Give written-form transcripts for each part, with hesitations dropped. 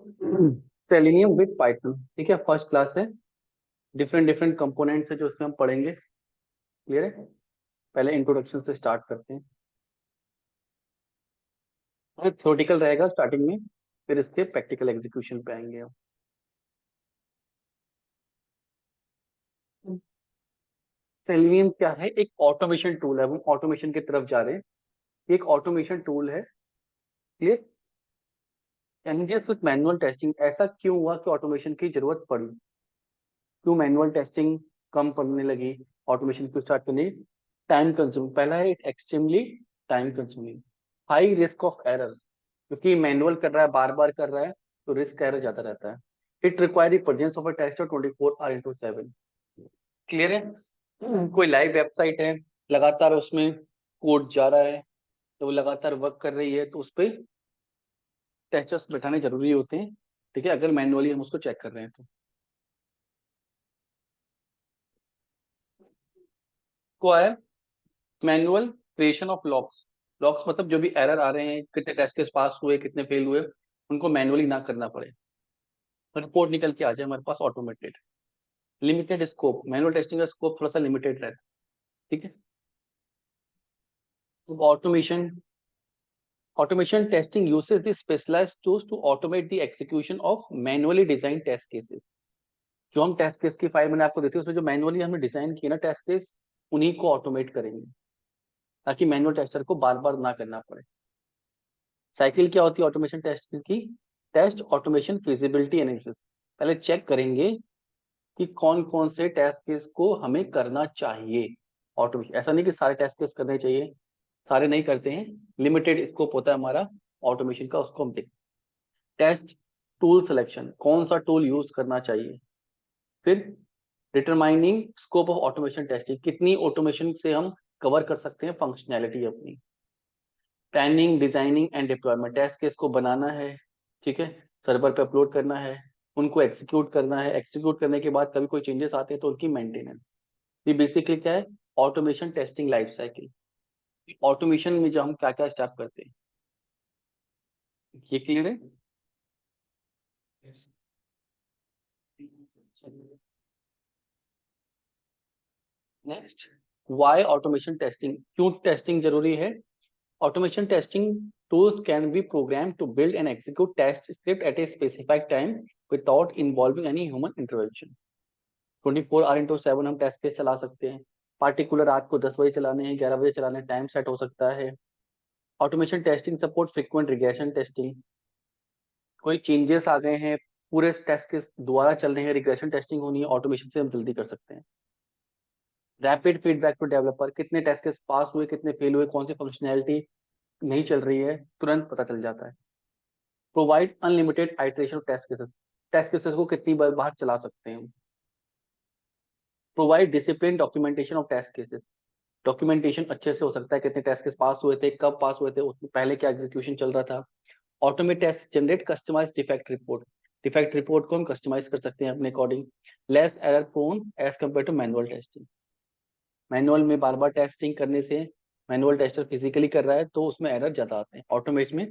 Selenium with Python, ठीक है, first class है। डिफरेंट डिफरेंट कंपोनेंट्स है जो उसमें हम पढ़ेंगे। क्लियर है? पहले इंट्रोडक्शन से स्टार्ट करते हैं। थ्योरेटिकल रहेगा स्टार्टिंग में, फिर इसके प्रैक्टिकल एग्जीक्यूशन पे आएंगे हम। सेलेनियम क्या है? एक ऑटोमेशन टूल है, हम ऑटोमेशन की तरफ जा रहे हैं। ये एक ऑटोमेशन टूल है। Clear? Challenges with manual testing, ऐसा क्यों हुआ कि ऑटोमेशन की जरूरत पड़ी? क्यों मैनुअल टेस्टिंग कम पड़ने लगी, ऑटोमेशन क्यों स्टार्ट करनी? टाइम कंज्यूमिंग, पहला है extremely time consuming, high risk of error, क्योंकि मैनुअल कर रहा है, बार बार कर रहा है, तो रिस्क एरर ज्यादा रहता है। It require the presence of a tester 24 our into 7। Clear है? कोई लाइव वेबसाइट है, लगातार उसमें कोड जा रहा है, तो वो लगातार वर्क कर रही है, तो उस पर टेस्टर्स बैठाने जरूरी होते हैं। ठीक है, अगर मैनुअली हम उसको चेक कर रहे हैं तो। को है manual creation of locks. Locks मतलब जो भी एरर आ रहे हैं, कितने टेस्ट केस पास हुए, कितने फेल हुए, उनको मैनुअली ना करना पड़े, रिपोर्ट निकल के आ जाए हमारे पास automated. Limited scope, manual testing का स्कोप थोड़ा सा लिमिटेड रहता है। ठीक है, तो automation, automation testing uses the specialised tools to automate the execution of manually design test cases. जो हम टेस्ट केस की फाइल मैंने आपको दी थी, उसमें जो मैनुअली हमने डिजाइन किया ना टेस्ट केस, उन्हीं को ऑटोमेट करेंगे, ताकि मैनुअल टेस्टर को बार बार ना करना पड़े। साइकिल क्या होती है ऑटोमेशन टेस्ट की? टेस्ट ऑटोमेशन फिजिबिलिटी एनालिसिस, पहले चेक करेंगे कि कौन कौन से टेस्ट केस को हमें करना चाहिए। ऑटोमेशन ऐसा नहीं कि सारे टेस्ट केस करने चाहिए, सारे नहीं करते हैं, लिमिटेड स्कोप होता है हमारा ऑटोमेशन का, उसको हम देखते। टेस्ट टूल सिलेक्शन, कौन सा टूल यूज करना चाहिए। फिर determining scope of automation testing, कितनी ऑटोमेशन से हम कवर कर सकते हैं फंक्शनैलिटी अपनी। Planning, designing and deployment, test case को बनाना है, ठीक है, सर्वर पे अपलोड करना है, उनको एग्जीक्यूट करना है, एग्जीक्यूट करने के बाद कभी कोई चेंजेस आते हैं तो उनकी मेंटेनेंस। ये बेसिकली क्या है? Automation testing life cycle. Automation में जो हम क्या क्या स्टेप करते हैं, ये क्लियर है? नेक्स्ट, व्हाई ऑटोमेशन टेस्टिंग, क्यों टेस्टिंग जरूरी है? Automation testing tools can be programmed to build and execute test script at a specified time without involving any human intervention। 24 our into 7 हम टेस्ट केस चला सकते हैं। Particular रात को 10 बजे चलाने हैं, 11 बजे चलाने हैं, टाइम सेट हो सकता है। Automation testing support frequent regression testing, कोई चेंजेस आ गए हैं, पूरे टेस्ट केस दोबारा चल रहे हैं, रिग्रेशन टेस्टिंग होनी है, ऑटोमेशन से हम जल्दी कर सकते हैं। रैपिड फीडबैक टू डेवलपर, कितने टेस्ट केस पास हुए, कितने फेल हुए, कौन सी फंक्शनैलिटी नहीं चल रही है, तुरंत पता चल जाता है। Provide unlimited iteration test cases, test cases को कितनी बार बाहर चला सकते हैं। Provide discipline documentation of test cases, documentation अच्छे से हो सकता है, कितने टेस्ट केस पास हुए थे, कब पास हुए थे, उसमें पहले क्या एग्जीक्यूशन चल रहा था। Automate test generate customize defect report, defect report को हम कस्टमाइज कर सकते हैं अपने according. Less error prone as compare to manual testing, manual में बार बार टेस्टिंग करने से, मैनुअल टेस्टर फिजिकली कर रहा है तो उसमें एरर ज्यादा आते हैं, ऑटोमेट में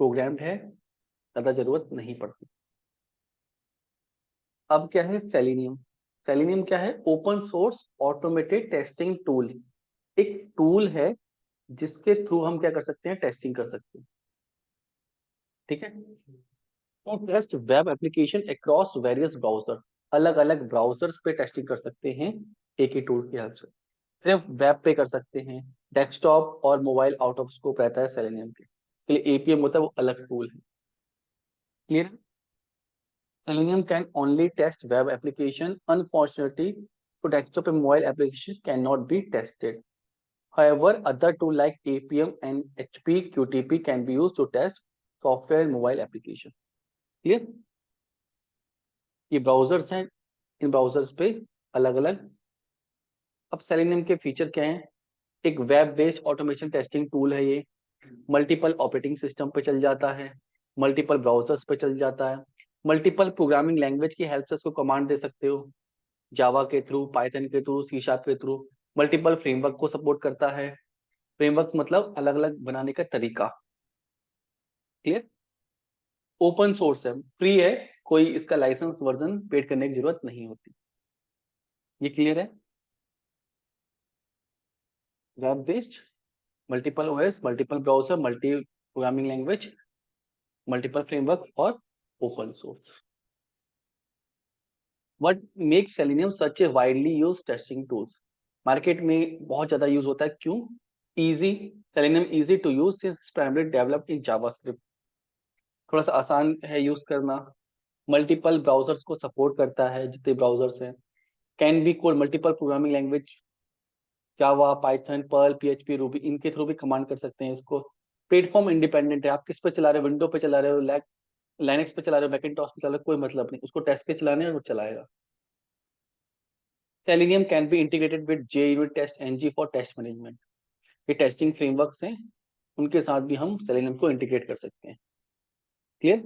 प्रोग्राम्ड है, ज्यादा जरूरत नहीं पड़ती। अब क्या है सेलेनियम? सेलेनियम क्या है? Open source automated testing tool, एक टूल है जिसके थ्रू हम क्या कर सकते हैं, टेस्टिंग कर सकते हैं। ठीक है, तो test web application across various browser, अलग अलग ब्राउजर्स पे टेस्टिंग कर सकते हैं एक ही टूल की हेल्प से। सिर्फ वेब पे कर सकते हैं, डेस्कटॉप और मोबाइल आउट ऑफ स्कोप रहता है सेलेनियम के, इसके लिए एपीएम होता है, वो अलग टूल है। Clear? Selenium can only test web application. Unfortunately, for desktop and mobile application cannot be tested. However, other tools like APM and HP QTP can be used to test software and mobile application. Clear? ये browsers हैं, इन browsers पे अलग अलग। अब selenium के feature क्या हैं? एक web based automation testing tool है ये, मल्टीपल ऑपरेटिंग सिस्टम पे चल जाता है, मल्टीपल ब्राउजर्स पे चल जाता है, मल्टीपल प्रोग्रामिंग लैंग्वेज की हेल्प से उसको कमांड दे सकते हो, जावा के थ्रू, पाइथन के थ्रू, सी शार्प के थ्रू। मल्टीपल फ्रेमवर्क को सपोर्ट करता है, फ्रेमवर्क मतलब अलग अलग बनाने का तरीका। क्लियर? ओपन सोर्स है, फ्री है, कोई इसका लाइसेंस वर्जन पेड करने की जरूरत नहीं होती। ये क्लियर है? Web based, multiple OS, multiple browser, multi programming language, multiple framework और open source. What make Selenium such a widely use testing tools? Market में बहुत ज्यादा यूज होता है, क्यों? Easy, Selenium easy to use since primary developed in JavaScript, थोड़ा सा आसान है यूज करना। मल्टीपल ब्राउजर्स को सपोर्ट करता है, जितने ब्राउजर्स हैं। Can be code multiple programming language, Java, Python, Perl, PHP, Ruby, इनके थ्रू भी कमांड कर सकते हैं इसको। प्लेटफॉर्म इंडिपेंडेंट है, आप किस पे चला रहे हो, विंडो पे चला रहे हो, लाइनक्स पे चला रहे हो, मैकिन्टॉश पे चला रहे हो, कोई मतलब नहीं, उसको टेस्ट के चलाने हैं, वो चलाएगा। Selenium can be integrated with JUnit test NG for test management. ये टेस्टिंग फ्रेमवर्क्स हैं, उनके साथ भी हम सेलेनियम को इंटीग्रेट कर सकते हैं। क्लियर?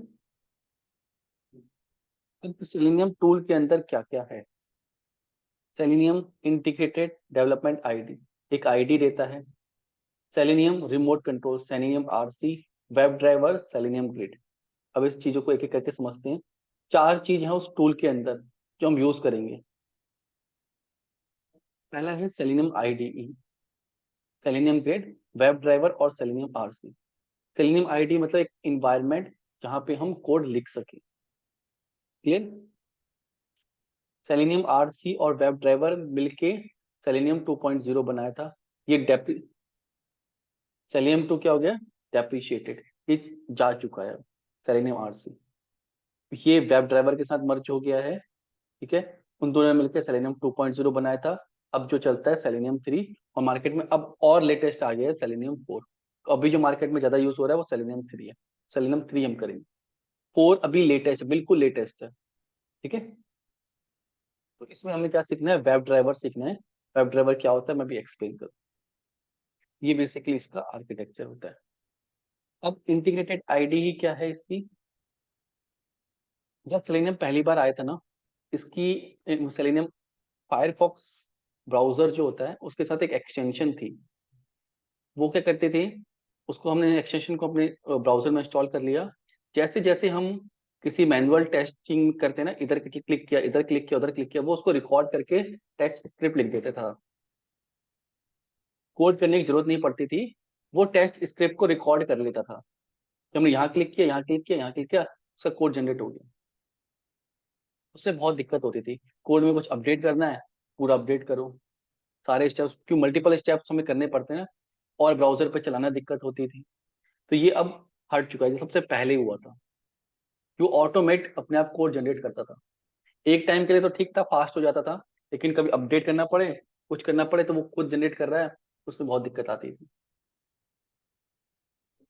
तो सेलेनियम टूल के अंदर क्या क्या है? सेलेनियम इंटीग्रेटेड डेवलपमेंट आईडी, एक आईडी देता है। Selenium remote control, selenium RC, web driver, selenium grid. अब इस चीजों को एक एक करके समझते हैं। चार चीज है उस टूल के अंदर जो हम यूज करेंगे। पहला है selenium IDE, selenium grid, web driver और सेलेनियम RC। सेलेनियम IDE मतलब एक इन्वायरमेंट जहां पे हम कोड लिख सके। क्लियर? सेलेनियम RC और वेब ड्राइवर मिलके सेलेनियम 2.0 बनाया था। ये सेलेनियम 2 क्या हो गया? डेप्रिशिएटेड, ये जा चुका है सेलेनियम RC। ये वेब ड्राइवर के साथ मर्ज हो गया है। ठीक है, उन दोनों ने मिलकर सेलेनियम 2.0 बनाया था। अब जो चलता है सेलेनियम 3, और मार्केट में अब और लेटेस्ट आ गया है सेलेनियम 4। अभी जो मार्केट में ज्यादा यूज हो रहा है वो सेलेनियम 3 है। सेलेनियम 3 हम करेंगे, 4 अभी लेटेस्ट, बिल्कुल लेटेस्ट है। ठीक है, तो इसमें हमें क्या सीखना है? वेब ड्राइवर सीखना है। वेब ड्राइवर क्या होता है मैं भी एक्सप्लेन करूँ। ये बेसिकली इसका आर्किटेक्चर होता है। अब इंटीग्रेटेड आईडी ही क्या है इसकी? जब सेलेनियम पहली बार आया था ना, इसकी सेलेनियम फायरफॉक्स ब्राउजर जो होता है उसके साथ एक एक्सटेंशन थी। वो क्या करते थे, उसको हमने एक्सटेंशन को अपने ब्राउजर में इंस्टॉल कर लिया। जैसे जैसे हम किसी मैनुअल टेस्टिंग करते हैं ना, इधर क्लिक किया, इधर क्लिक किया, उधर क्लिक किया, वो उसको रिकॉर्ड करके टेस्ट स्क्रिप्ट लिख देता था। कोड करने की जरूरत नहीं पड़ती थी, वो टेस्ट स्क्रिप्ट को रिकॉर्ड कर लेता था। जब हमने यहाँ क्लिक किया, यहाँ क्लिक किया, यहाँ क्लिक किया, उसका कोड जनरेट हो गया। उससे बहुत दिक्कत होती थी, कोड में कुछ अपडेट करना है, पूरा अपडेट करो, सारे स्टेप्स, क्यों मल्टीपल स्टेप्स हमें करने पड़ते हैं, और ब्राउजर पे चलाना दिक्कत होती थी। तो ये अब हट चुका है, जो सबसे पहले हुआ था, जो ऑटोमेट अपने आप कोड जनरेट करता था। एक टाइम के लिए तो ठीक था, फास्ट हो जाता था, लेकिन कभी अपडेट करना पड़े, कुछ करना पड़े, तो वो खुद जनरेट कर रहा है, उसमें बहुत दिक्कत आती थी।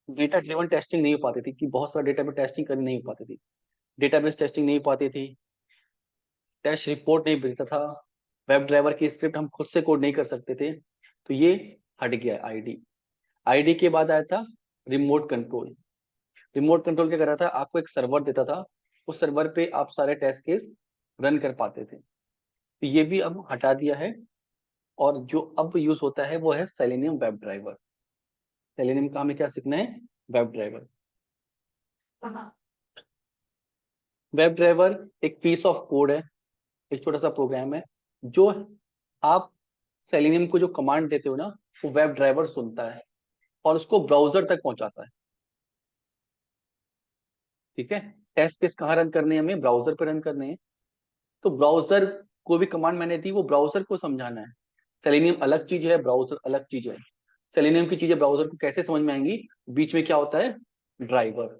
डेटा ड्रिवन टेस्टिंग नहीं हो पाती थी, कि बहुत सारा डेटा पे टेस्टिंग करनी नहीं हो पाती थी, डेटाबेस टेस्टिंग नहीं हो पाती थी, टेस्ट रिपोर्ट नहीं भेजता था, वेब ड्राइवर की स्क्रिप्ट हम खुद से कोड नहीं कर सकते थे। तो ये हट गया आईडी। आईडी के बाद आया था रिमोट कंट्रोल। रिमोट कंट्रोल क्या कर रहा था, आपको एक सर्वर देता था, उस सर्वर पे आप सारे टेस्ट केस रन कर पाते थे। तो ये भी अब हटा दिया है, और जो अब यूज होता है वो है सेलेनियम वेब ड्राइवर। सेलेनियम का हमें क्या सीखना है? Web driver. वेब ड्राइवर एक पीस ऑफ कोड है, एक छोटा सा प्रोग्राम है, जो आप सेलेनियम को जो कमांड देते हो ना, वो वेब ड्राइवर सुनता है और उसको ब्राउजर तक पहुंचाता है। ठीक है, टेस्ट केस कहाँ रन करने हैं? हमें ब्राउजर पे रन करने हैं। तो ब्राउजर को भी कमांड मैंने दी, वो ब्राउजर को समझाना है। सेलेनियम अलग चीज है, ब्राउजर अलग चीज है। सेलेनियम की चीजें ब्राउजर को कैसे समझ में आएंगी? बीच में क्या होता है? ड्राइवर।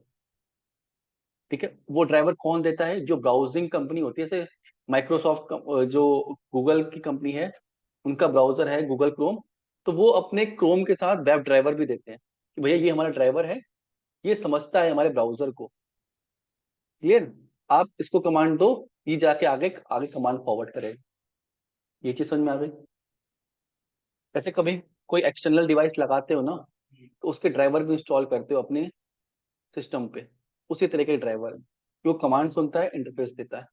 ठीक है, वो ड्राइवर कौन देता है? जो ब्राउजिंग कंपनी होती है, जैसे माइक्रोसॉफ्ट, जो गूगल की कंपनी है, उनका ब्राउजर है गूगल क्रोम, तो वो अपने क्रोम के साथ वेब ड्राइवर भी देते हैं, कि भैया ये हमारा ड्राइवर है, ये समझता है हमारे ब्राउजर को। क्लियर? आप इसको कमांड दो, ये जाके आगे आगे कमांड फॉरवर्ड करे। ये चीज समझ में आ गई? ऐसे कभी कोई एक्सटर्नल डिवाइस लगाते हो ना, तो उसके ड्राइवर भी इंस्टॉल करते हो अपने सिस्टम पे, उसी तरह के ड्राइवर जो कमांड सुनता है, इंटरफेस देता है।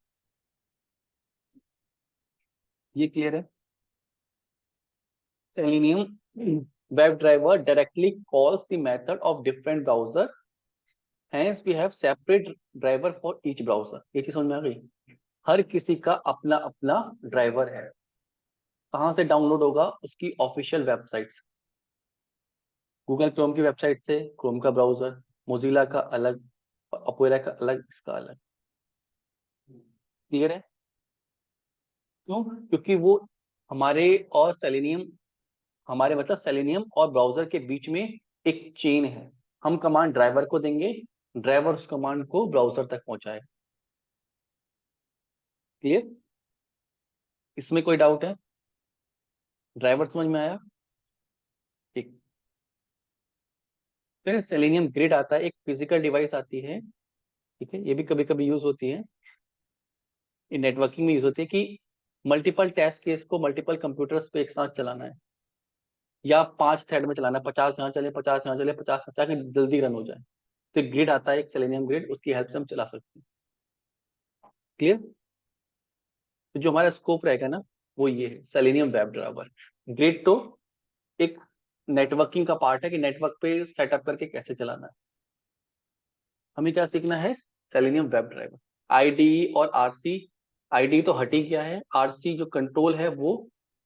ये क्लियर है? Selenium web driver directly calls the method of different browser Hence we have separate driver for each browser. ये चीज समझ में आ गई? हर किसी का अपना अपना ड्राइवर है। कहाँ से डाउनलोड होगा? उसकी ऑफिशियल वेबसाइट से। गूगल क्रोम की वेबसाइट से क्रोम का ब्राउजर, मोजिला का अलग, अपोरा का अलग, इसका अलग। क्लियर है? क्यों? क्योंकि वो हमारे और सेलेनियम, हमारे मतलब सेलेनियम और ब्राउजर के बीच में एक चेन है। हम कमांड ड्राइवर को देंगे, ड्राइवर उस कमांड को ब्राउजर तक पहुंचाए। क्लियर? इसमें कोई डाउट है? ड्राइवर समझ में आया? ठीक। फिर सेलेनियम ग्रिड आता है, एक फिजिकल डिवाइस आती है। ठीक है, ये भी कभी कभी यूज होती है, ये नेटवर्किंग में यूज होती है कि मल्टीपल टेस्ट केस को मल्टीपल कंप्यूटर्स पे एक साथ चलाना है, या 5 थ्रेड में चलाना है, 50 यहाँ चले, 50 यहाँ चले, 50 ताकि जल्दी रन हो जाए। तो ग्रिड आता है एक सेलेनियम ग्रिड, उसकी हेल्प से हम चला सकते हैं। क्लियर? तो जो हमारा स्कोप रहेगा ना, वो ये है सेलेनियम वेब ड्राइवर। ग्रिड तो एक नेटवर्किंग का पार्ट है कि नेटवर्क पे सेटअप करके कैसे चलाना है। हमें क्या सीखना है? Selenium web driver. आईडीई और आरसी, आईडीई तो हट ही गया है, आरसी जो कंट्रोल है वो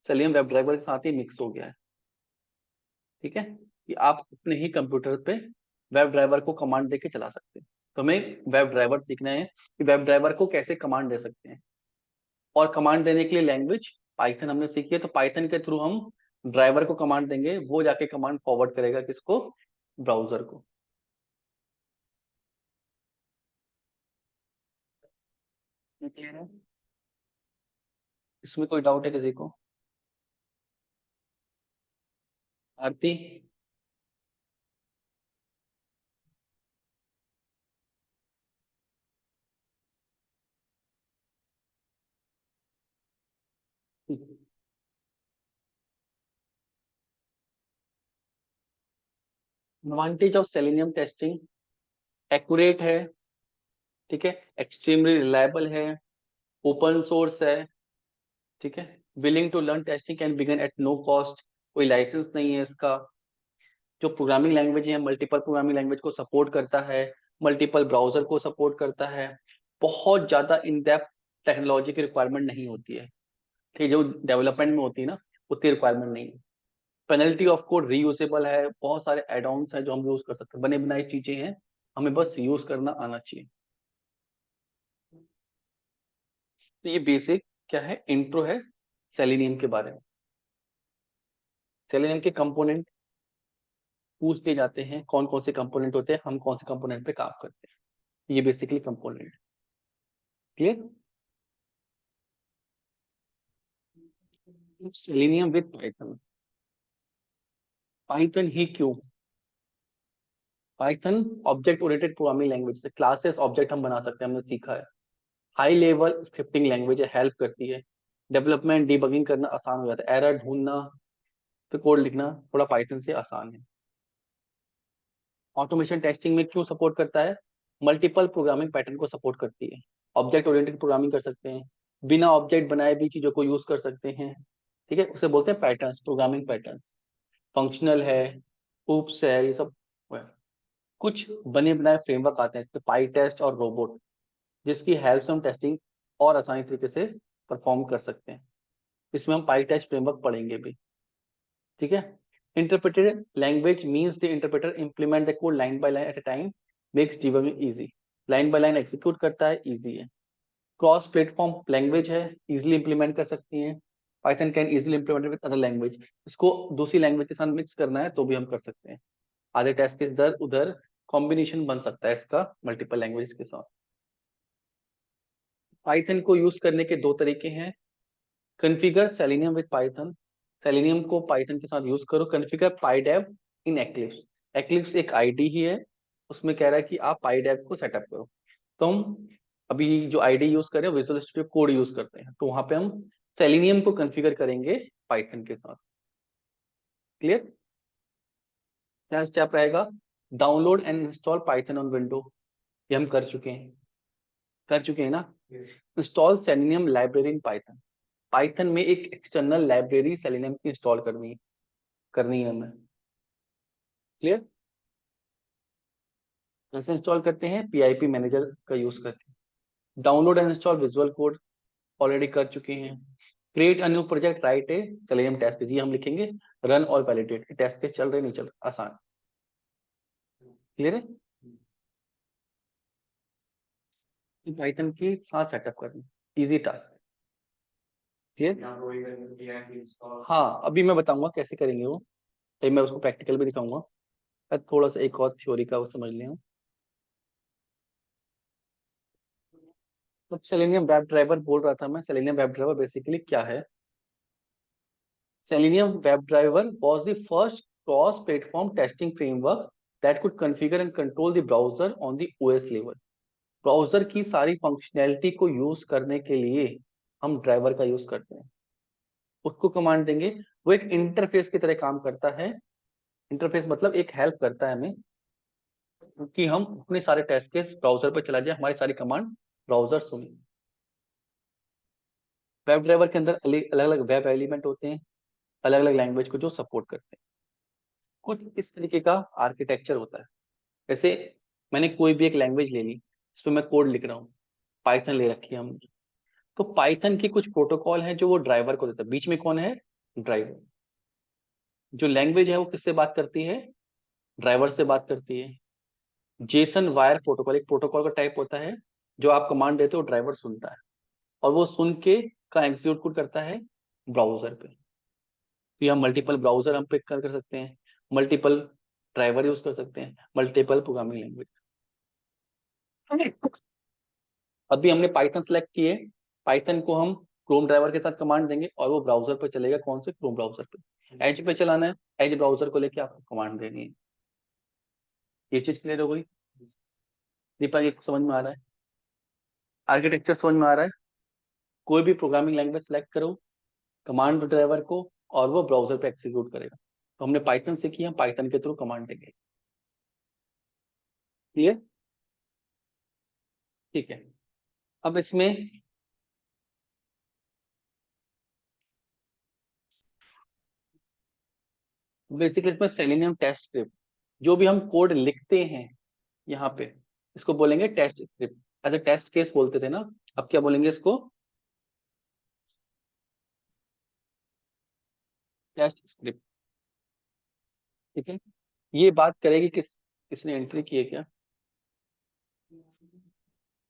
सेलेनियम वेब ड्राइवर के साथ ही मिक्स हो गया है। ठीक है, कि आप अपने ही कंप्यूटर पे वेब ड्राइवर को कमांड देके चला सकते हैं। तो हमें वेब ड्राइवर सीखना है कि वेब ड्राइवर को कैसे कमांड दे सकते हैं। और कमांड देने के लिए लैंग्वेज पाइथन हमने सीखी है, तो पाइथन के थ्रू हम ड्राइवर को कमांड देंगे, वो जाके कमांड फॉरवर्ड करेगा किसको? ब्राउजर को। क्लियर है? इसमें कोई डाउट है किसी को? Aarti? Advantage of Selenium testing, accurate है, ठीक है, एक्सट्रीमली रिलायबल है, ओपन सोर्स है, ठीक है, willing to learn testing can begin at no cost, कोई लाइसेंस नहीं है इसका। जो प्रोग्रामिंग लैंग्वेज है, मल्टीपल प्रोग्रामिंग लैंग्वेज को सपोर्ट करता है, मल्टीपल ब्राउजर को सपोर्ट करता है, बहुत ज्यादा इन डेप्थ टेक्नोलॉजी की रिक्वायरमेंट नहीं होती है, ठीक, जो डेवलपमेंट में होती है ना, उतनी रिक्वायरमेंट नहीं है। पेनल्टी ऑफ कोड रीयूजेबल है, बहुत सारे एड ऑन्स हैं जो हम यूज कर सकते हैं, बने बनाई चीजें हैं, हमें बस यूज करना आना चाहिए। तो ये बेसिक क्या है, इंट्रो है सेलेनियम के बारे में। सेलेनियम के कंपोनेंट पूछ लिए जाते हैं, कौन कौन से कंपोनेंट होते हैं, हम कौन से कंपोनेंट पे काम करते हैं, ये basically component. Clear? Selenium with Python. Python ही क्यों? Python object oriented programming language है, क्लासेस ऑब्जेक्ट हम बना सकते हैं, हमने सीखा है। हाई लेवल स्क्रिप्टिंग लैंग्वेज है, हेल्प करती है, डेवलपमेंट डिबगिंग करना आसान हो जाता है, एरर ढूंढना, तो कोड लिखना थोड़ा पाइथन से आसान है। ऑटोमेशन टेस्टिंग में क्यों सपोर्ट करता है? मल्टीपल प्रोग्रामिंग पैटर्न को सपोर्ट करती है, ऑब्जेक्ट ओरिएंटेड प्रोग्रामिंग कर सकते हैं, बिना ऑब्जेक्ट बनाए भी चीजों को यूज कर सकते हैं। ठीक है, उसे बोलते हैं पैटर्न्स, प्रोग्रामिंग पैटर्न्स। फंक्शनल है, उप्स है, ये सब है। कुछ बने बनाए फ्रेमवर्क आते हैं इसमें, पाई टेस्ट और रोबोट, जिसकी हेल्प से हम टेस्टिंग और आसानी तरीके से परफॉर्म कर सकते हैं। इसमें हम पाई टेस्ट फ्रेमवर्क पढ़ेंगे भी। ठीक है, interpreted language means the interpreter implement the code line by line at a time, makes debugging easy. Line by line execute करता है, इजी है। क्रॉस प्लेटफॉर्म लैंग्वेज है, इजीली इंप्लीमेंट कर सकती हैं। Python can easily implement with other language, इसको दूसरी language के साथ मिक्स करना है तो भी हम कर सकते हैं। आधे टेस्ट के इधर उधर कॉम्बिनेशन बन सकता है इसका मल्टीपल लैंग्वेज के साथ। पाइथन को यूज करने के दो तरीके हैं। Configure selenium with Python, selenium को पाइथन के साथ यूज करो। कॉन्फ़िगर पाइडेव इन एक्लिप्स, एक्लिप्स एक आईडी ही है, उसमें कह रहा है कि आप पाइडेव को सेटअप करो। तो हम अभी जो आईडी यूज कर रहे हैं विजुअल स्टूडियो कोड यूज करते हैं, तो वहां पे हम सेलेनियम को कॉन्फ़िगर करेंगे पाइथन के साथ। क्लियर? क्या स्टेप रहेगा? Download and install Python on window, ये हम कर चुके हैं, कर चुके हैं ना। Install Selenium library in Python, Python में एक एक्सटर्नल लाइब्रेरी सेलेनियम की इंस्टॉल करनी है हमें। क्लियर? कैसे इंस्टॉल करते हैं? पीआईपी मैनेजर का यूज करके। Download and install visual code already कर चुके हैं। Create a new project, write a Selenium test case, ये हम लिखेंगे। रन और वैलिडेट, टेस्ट केस चल रहे नहीं चल रहे, आसान। क्लियर है? पाइथन के साथ सेटअप करना, इजी टास्क। क्लियर? हाँ, अभी मैं बताऊंगा कैसे करेंगे वो, तभी मैं उसको प्रैक्टिकल भी दिखाऊंगा। अब थोड़ा सा एक और थ्योरी का वो समझ लें। तो सेलेनियम वेब ड्राइवर बोल रहा था मैं। सेलेनियम वेब ड्राइवर बेसिकली क्या है? Selenium WebDriver was the first cross-platform testing framework that could configure and control the browser on the OS level. Browser की सारी फंक्शनैलिटी को यूज करने के लिए हम ड्राइवर का यूज करते हैं। उसको कमांड देंगे, वो एक इंटरफेस की तरह काम करता है। इंटरफेस मतलब एक हेल्प करता है हमें कि हम अपने सारे टेस्ट केस ब्राउजर पर चला जाए, हमारी सारी कमांड ब्राउजर सुने। वेब ड्राइवर के अंदर अलग अलग वेब एलिमेंट होते हैं, अलग अलग लैंग्वेज को जो सपोर्ट करते हैं। कुछ इस तरीके का आर्किटेक्चर होता है। जैसे मैंने कोई भी एक लैंग्वेज ले ली, इसमें मैं कोड लिख रहा हूँ, पाइथन ले रखी है हमने। तो पाइथन के कुछ प्रोटोकॉल हैं जो वो ड्राइवर को देता है। बीच में कौन है? ड्राइवर। जो लैंग्वेज है वो किससे बात करती है? ड्राइवर से बात करती है। जेसन वायर प्रोटोकॉल एक प्रोटोकॉल का टाइप होता है, जो आप कमांड देते हो ड्राइवर सुनता है, और वो सुन के का एग्जीक्यूट करता है ब्राउजर पे। तो यहाँ मल्टीपल ब्राउजर हम पिक कर सकते हैं, मल्टीपल ड्राइवर यूज कर सकते हैं, मल्टीपल प्रोग्रामिंग लैंग्वेज। अभी हमने पाइथन सेलेक्ट किए, पाइथन को हम क्रोम ड्राइवर के साथ कमांड देंगे और वो ब्राउजर पर चलेगा। कौन से? क्रोम ब्राउजर पे। एज पे चलाना है, एज ब्राउजर को लेके आपको कमांड देनी है। ये चीज क्लियर हो गई? दीपक, ये समझ में आ रहा है? आर्किटेक्चर समझ में आ रहा है? कोई भी प्रोग्रामिंग लैंग्वेज सेलेक्ट करो, कमांड ड्राइवर को, और वो ब्राउजर पे एक्सिक्यूट करेगा। तो हमने पाइथन से किया, पाइथन के थ्रू कमांड देंगे। क्लियर? ठीक है। अब इसमें बेसिकली इसमें सेलेनियम टेस्ट स्क्रिप्ट, जो भी हम कोड लिखते हैं यहाँ पे, इसको बोलेंगे टेस्ट स्क्रिप्ट। ऐसे टेस्ट केस बोलते थे ना, अब क्या बोलेंगे इसको? Test script. ठीक है। ये बात करेगी किसने एंट्री की है क्या?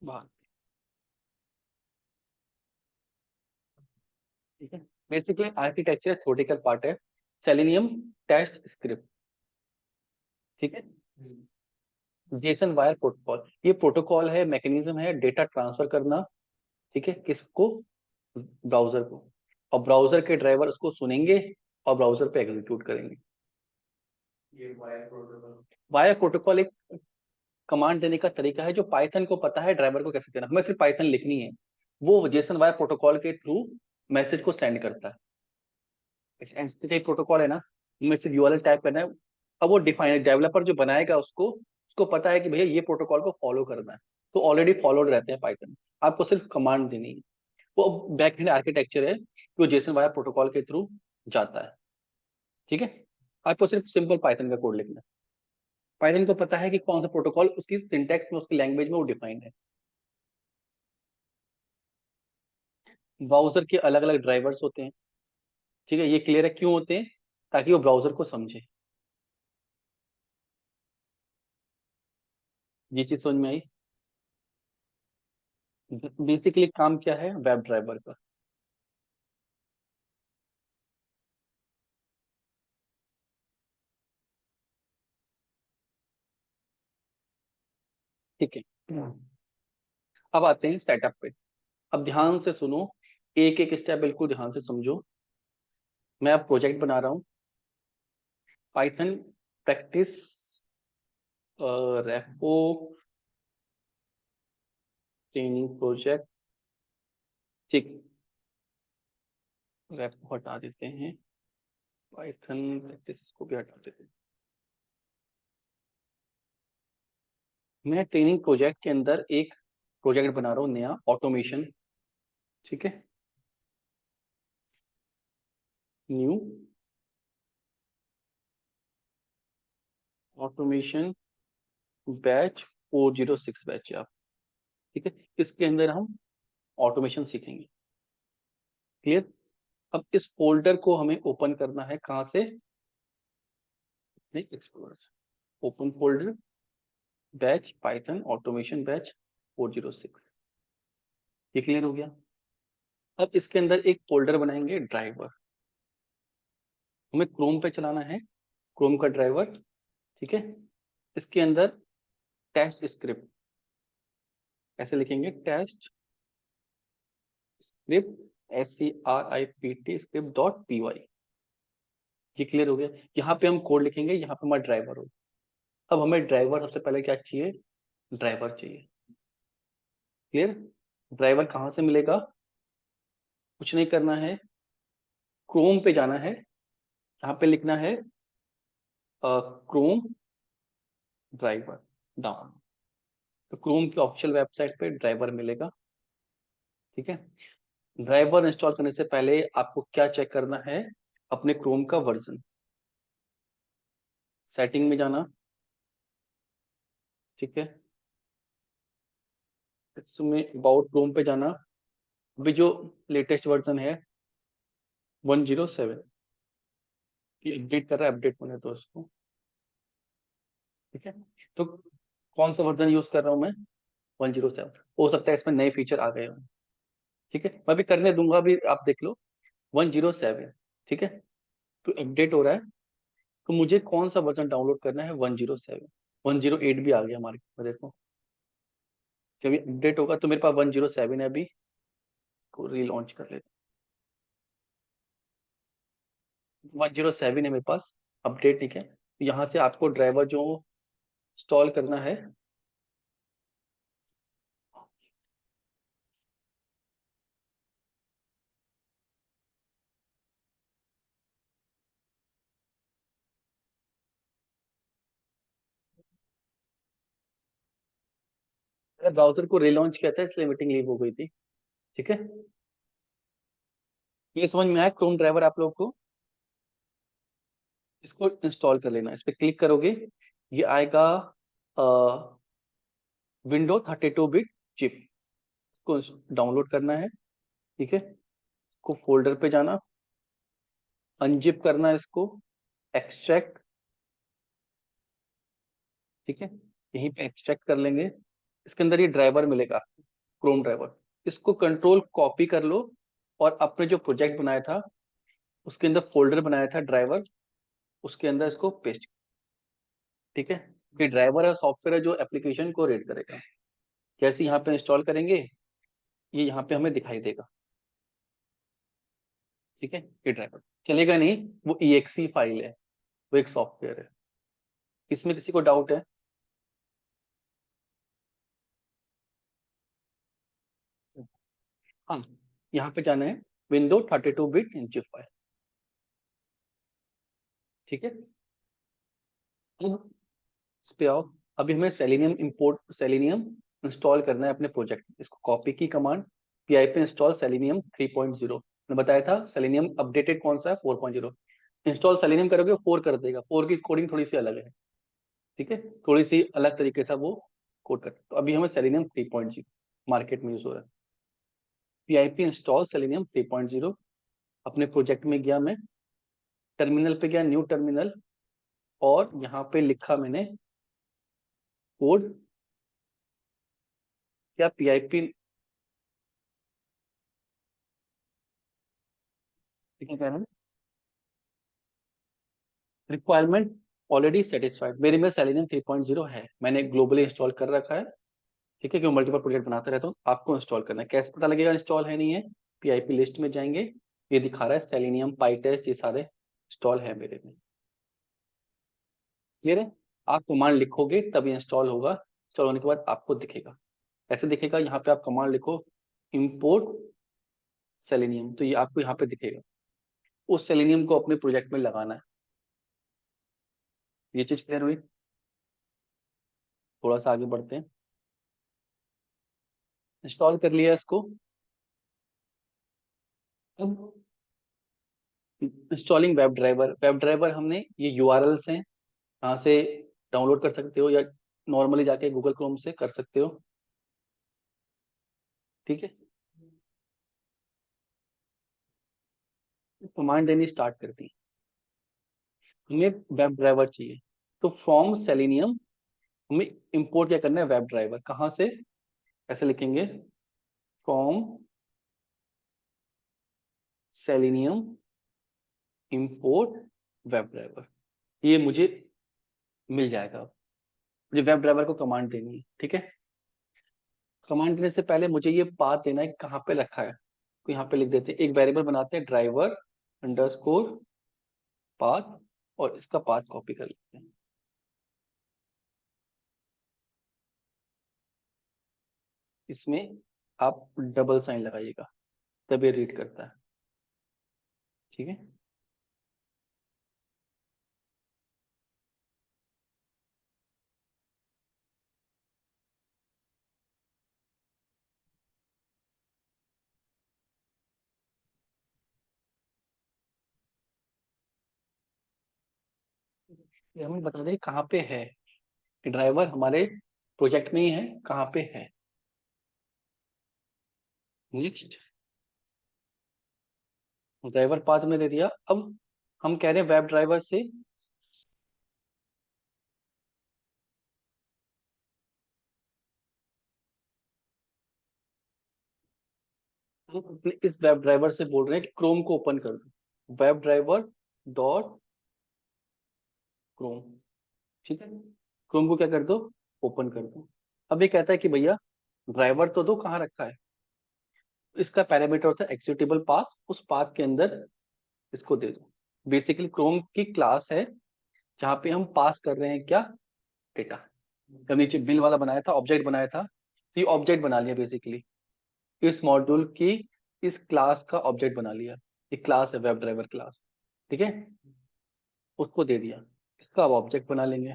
बात। ठीक है। बेसिकली आर्किटेक्चर थ्योरेटिकल पार्ट है, सेलेनियम टेस्ट स्क्रिप्ट। ठीक है। जेसन वायर प्रोटोकॉल, ये प्रोटोकॉल है, मैकेनिज्म है डेटा ट्रांसफर करना। ठीक है, किसको? ब्राउजर को। और ब्राउजर के ड्राइवर उसको सुनेंगे और ब्राउजर पे एग्जीक्यूट करेंगे। ये वायर प्रोटोकॉल एक कमांड देने का तरीका है, जो पाइथन को पता है ड्राइवर को कैसे देना। हमें सिर्फ पाइथन लिखनी है, वो जेसन वायर प्रोटोकॉल के थ्रू मैसेज को सेंड करता है। एचटीटीपी प्रोटोकॉल है ना, उनमें सिर्फ यूआरएल टाइप करना है। अब वो डिफाइन, डेवलपर जो बनाएगा उसको उसको पता है कि भैया ये प्रोटोकॉल को फॉलो करना है, तो ऑलरेडी फॉलोड रहते हैं पाइथन। आपको सिर्फ कमांड देनी है। वो बैक एंड आर्किटेक्चर है, जो जेसन वायर प्रोटोकॉल के थ्रू जाता है। ठीक है। आपको सिर्फ सिंपल पाइथन का कोड लिखना है। पाइथन को पता है कि कौन सा प्रोटोकॉल उसकी सिंटैक्स में, उसकी लैंग्वेज में वो डिफाइंड है। ब्राउजर के अलग अलग ड्राइवर्स होते हैं। ठीक है, ये क्लियर है क्यों होते हैं? ताकि वो ब्राउजर को समझे। ये चीज समझ में आई? बेसिकली काम क्या है वेब ड्राइवर का? ठीक है। अब आते हैं सेटअप पे। अब ध्यान से सुनो, एक एक स्टेप बिल्कुल ध्यान से समझो। मैं अब प्रोजेक्ट बना रहा हूँ, Python practice repo training project. ठीक, रेपो हटा देते हैं, पाइथन प्रैक्टिस को भी हटा देते हैं। मैं ट्रेनिंग प्रोजेक्ट के अंदर एक प्रोजेक्ट बना रहा हूँ नया, ऑटोमेशन। ठीक है, न्यू ऑटोमेशन बैच 406 बैच है आप। ठीक है, इसके अंदर हम ऑटोमेशन सीखेंगे। क्लियर? अब इस फोल्डर को हमें ओपन करना है कहाँ से? एक्सप्लोरर से। Open folder, batch Python automation batch 406। ये क्लियर हो गया? अब इसके अंदर एक फोल्डर बनाएंगे ड्राइवर। हमें क्रोम पे चलाना है, क्रोम का ड्राइवर। ठीक है, इसके अंदर टेस्ट स्क्रिप्ट, ऐसे लिखेंगे test script SCRIPT script dot PY। ये क्लियर हो गया? यहाँ पे हम कोड लिखेंगे, यहाँ पे हमारा ड्राइवर हो। अब हमें ड्राइवर सबसे पहले क्या चाहिए? ड्राइवर चाहिए। क्लियर? ड्राइवर कहाँ से मिलेगा? कुछ नहीं करना है, क्रोम पे जाना है, यहाँ पे लिखना है क्रोम ड्राइवर डाउन। तो क्रोम की ऑफिशियल वेबसाइट पे ड्राइवर मिलेगा। ठीक है, ड्राइवर इंस्टॉल करने से पहले आपको क्या चेक करना है? अपने क्रोम का वर्जन। सेटिंग में जाना। ठीक है, इसमें अबाउट क्रोम पे जाना। अभी जो लेटेस्ट वर्जन है 107, ये अपडेट कर रहा है, अपडेट होने दो उसको। ठीक है, तो कौन सा वर्जन यूज कर रहा हूँ मैं? 107। हो सकता है इसमें नए फीचर आ गए हों। ठीक है, मैं भी करने दूंगा, अभी आप देख लो 107। ठीक है, तो अपडेट हो रहा है। तो मुझे कौन सा वर्जन डाउनलोड करना है? 107। 108 भी आ गया मार्केट में, देखो। जब ये अपडेट होगा तो मेरे पास 107 है, अभी को रीलॉन्च कर लेते। 107 है मेरे पास, अपडेट। ठीक है, यहाँ से आपको ड्राइवर जो इंस्टॉल करना है, ब्राउजर को रीलॉन्च किया था इसलिए मीटिंग लीव हो गई थी। ठीक है, ये समझ में आया क्रोम ड्राइवर आप लोग को? इसको इंस्टॉल कर लेना, इस पर क्लिक करोगे, ये आएगा विंडो 32 बिट चिप। इसको डाउनलोड करना है। ठीक है, को फोल्डर पे जाना, अनजिप करना है इसको, एक्सट्रैक्ट। ठीक है, यहीं पे एक्सट्रैक्ट कर लेंगे। इसके अंदर ये ड्राइवर मिलेगा, क्रोम ड्राइवर। इसको कंट्रोल कॉपी कर लो और अपने जो प्रोजेक्ट बनाया था उसके अंदर फोल्डर बनाया था ड्राइवर, उसके अंदर इसको पेस्ट। ठीक है, ये ड्राइवर है, सॉफ्टवेयर है जो एप्लीकेशन को रीड करेगा। जैसे यहाँ पे इंस्टॉल करेंगे, ये यहाँ पे हमें दिखाई देगा। ठीक है, ये ड्राइवर चलेगा नहीं, वो EXE फाइल है, वो एक सॉफ्टवेयर है। इसमें किसी को डाउट है? हाँ, यहाँ पे जाना है, विंडो 32 बिट इंचिफाई। ठीक है, अब इस पे आओ। अभी हमें सेलेनियम इंपोर्ट, सेलेनियम इंस्टॉल करना है अपने प्रोजेक्ट में। इसको कॉपी की कमांड, PIP इंस्टॉल सेलेनियम 3.0। मैंने बताया था सेलेनियम अपडेटेड कौन सा है? 4.0। इंस्टॉल सेलेनियम करोगे 4 कर देगा, 4 की कोडिंग थोड़ी सी अलग है। ठीक है, थोड़ी सी अलग तरीके से वो कोड करते हैं। तो अभी हमें सेलेनियम 3.0 मार्केट में यूज हो रहा है। PIP install selenium 3.0। अपने प्रोजेक्ट में गया मैं, टर्मिनल पे गया, न्यू टर्मिनल, और यहाँ पे लिखा मैंने कोड, क्या PIP, ठीक है, रिक्वायरमेंट ऑलरेडी सेटिस्फाइड। मेरे में सेलेनियम 3.0 है, मैंने ग्लोबली इंस्टॉल कर रखा है। ठीक है, क्यों मल्टीपल प्रोजेक्ट बनाते रहता हूँ। आपको इंस्टॉल करना है, कैसे पता लगेगा इंस्टॉल है नहीं है? PIP लिस्ट में जाएंगे, ये दिखा रहा है सेलेनियम पाईटेस्ट, ये सारे इंस्टॉल है मेरे में। क्लियर है? आप कमांड लिखोगे तभी इंस्टॉल होगा, इंस्टॉल होने के बाद आपको दिखेगा, ऐसे दिखेगा। यहाँ पे आप कमांड लिखो इंपोर्ट सेलेनियम, तो ये आपको यहाँ पे दिखेगा। उस सेलेनियम को अपने प्रोजेक्ट में लगाना है। ये चीज क्लियर हुई? थोड़ा सा आगे बढ़ते हैं। इंस्टॉल कर लिया इसको। अब installing web driver. Web driver हमने, ये URLs हैं, यहाँ से डाउनलोड कर सकते हो या नॉर्मली जाके गूगल क्रोम से कर सकते हो। ठीक है, कमांड देनी स्टार्ट कर दी। हमें वेब ड्राइवर चाहिए, तो फ्रॉम सेलेनियम हमें इंपोर्ट क्या करना है, वेब ड्राइवर। कहाँ से, ऐसे लिखेंगे, from selenium import web driver. ये मुझे मिल जाएगा। मुझे वेब ड्राइवर को कमांड देनी है। ठीक है, कमांड देने से पहले मुझे ये पाथ देना है कि कहाँ पे रखा है। तो यहाँ पे लिख देते हैं, एक वेरिएबल बनाते हैं ड्राइवर अंडरस्कोर पाथ, और इसका पाथ कॉपी कर लेते हैं। इसमें आप डबल साइन लगाइएगा, तब ये रीड करता है। ठीक है, ये हमें बता दें कहाँ पे है, कि ड्राइवर हमारे प्रोजेक्ट में ही है, कहाँ पे है। नेक्स्ट, ड्राइवर पाथ में दे दिया। अब हम कह रहे हैं वेब ड्राइवर से हम अपने इस वेब ड्राइवर से बोल रहे हैं कि क्रोम को ओपन कर दो, वेब ड्राइवर डॉट क्रोम। ठीक है, क्रोम को क्या कर दो, ओपन कर दो। अब ये कहता है कि भैया ड्राइवर तो दो, कहाँ रखा है। इसका पैरामीटर होता है एक्सिक्यूटेबल पाथ, उस पाथ के अंदर इसको दे दो। बेसिकली क्रोम की क्लास है जहाँ पे हम पास कर रहे हैं क्या, डेटा। जब नीचे बिल वाला बनाया था, ऑब्जेक्ट बनाया था, तो ये ऑब्जेक्ट बना लिया बेसिकली, इस मॉड्यूल की इस क्लास का ऑब्जेक्ट बना लिया। ये क्लास है वेब ड्राइवर क्लास। ठीक है, उसको दे दिया। इसका अब ऑब्जेक्ट बना लेंगे,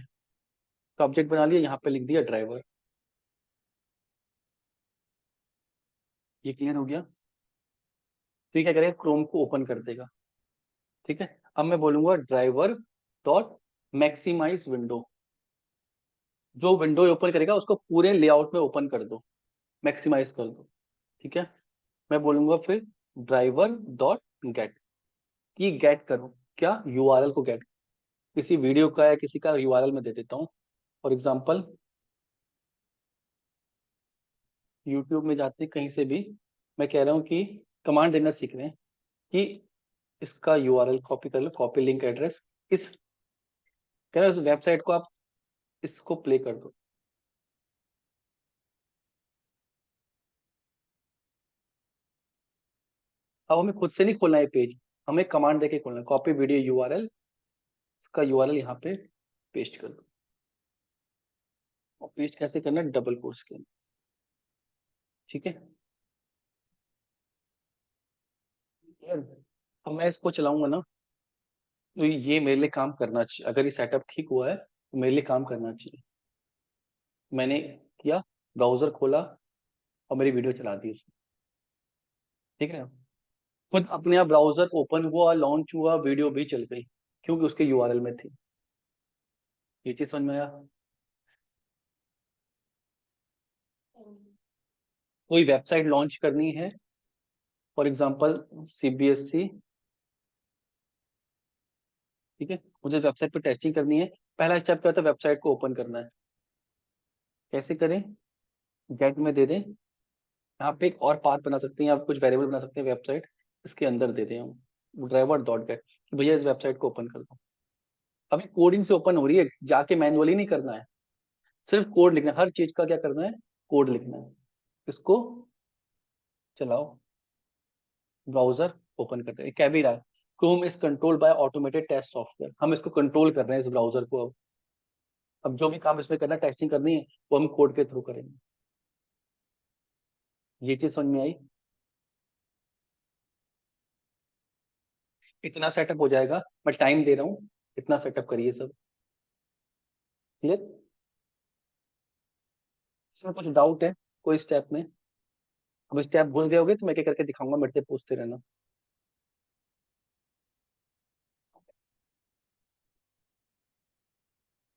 तो ऑब्जेक्ट बना लिया, यहाँ पे लिख दिया ड्राइवर। ये क्लियर हो गया। तो ये क्या करेगा, क्रोम को ओपन कर देगा। ठीक है, अब मैं बोलूंगा ड्राइवर डॉट मैक्सिमाइज विंडो। जो विंडो ओपन करेगा उसको पूरे लेआउट में ओपन कर दो, मैक्सिमाइज कर दो। ठीक है, मैं बोलूंगा फिर ड्राइवर डॉट गेट, की गेट करो क्या, यूआरएल को गेट, किसी वीडियो का या किसी का यूआरएल में दे देता हूँ। फॉर एग्जाम्पल यूट्यूब में जाते कहीं से भी, मैं कह रहा हूँ कि कमांड देना सीख रहे हैं कि इसका यूआरएल कॉपी कर लो, कॉपी लिंक एड्रेस, इस कह रहे हैं उस वेबसाइट को आप इसको प्ले कर दो। अब हमें खुद से नहीं खोलना है पेज, हमें कमांड देके खोलना है, कॉपी वीडियो यूआरएल, इसका यूआरएल यहाँ पे पेस्ट कर दो। और पेस्ट कैसे करना है, डबल कोट्स के अंदर। ठीक है, यार अब मैं इसको चलाऊंगा ना, तो ये मेरे लिए काम करना चाहिए। अगर ये सेटअप ठीक हुआ है तो मेरे लिए काम करना चाहिए। मैंने किया, ब्राउजर खोला और मेरी वीडियो चला दी उसने। ठीक है, खुद अपने आप ब्राउजर ओपन हुआ, लॉन्च हुआ, वीडियो भी चल गई, क्योंकि उसके यूआरएल में थी। ये चीज समझ में आया। कोई वेबसाइट लॉन्च करनी है, फॉर एग्जांपल सीबीएसई। ठीक है, मुझे वेबसाइट पे टेस्टिंग करनी है। पहला स्टेप क्या होता है, वेबसाइट को ओपन करना है। कैसे करें, गेट में दे दें, यहाँ पे एक और पाथ बना सकते हैं, या कुछ वेरिएबल बना सकते हैं वेबसाइट, इसके अंदर दे दें हम ड्राइवर डॉट गेट, कि भैया इस वेबसाइट को ओपन कर दो। अभी कोडिंग से ओपन हो रही है, जाके मैनुअली नहीं करना है, सिर्फ कोड लिखना है। हर चीज का क्या करना है, कोड लिखना है। इसको चलाओ, ब्राउजर ओपन करते हैं, क्या भी रहा है, Chrome is control by automated test software. हम इसको कंट्रोल कर रहे हैं इस ब्राउजर को। अब जो भी काम इसमें करना, टेस्टिंग करनी है, वो हम कोड के थ्रू करेंगे। ये चीज समझ में आई। इतना सेटअप हो जाएगा, मैं टाइम दे रहा हूँ, इतना सेटअप करिए सब। क्लियर, इसमें कुछ डाउट है कोई स्टेप में। अब स्टेप भूल गए होगे तो मैं क्या करके दिखाऊंगा, मेरे से पूछते रहना।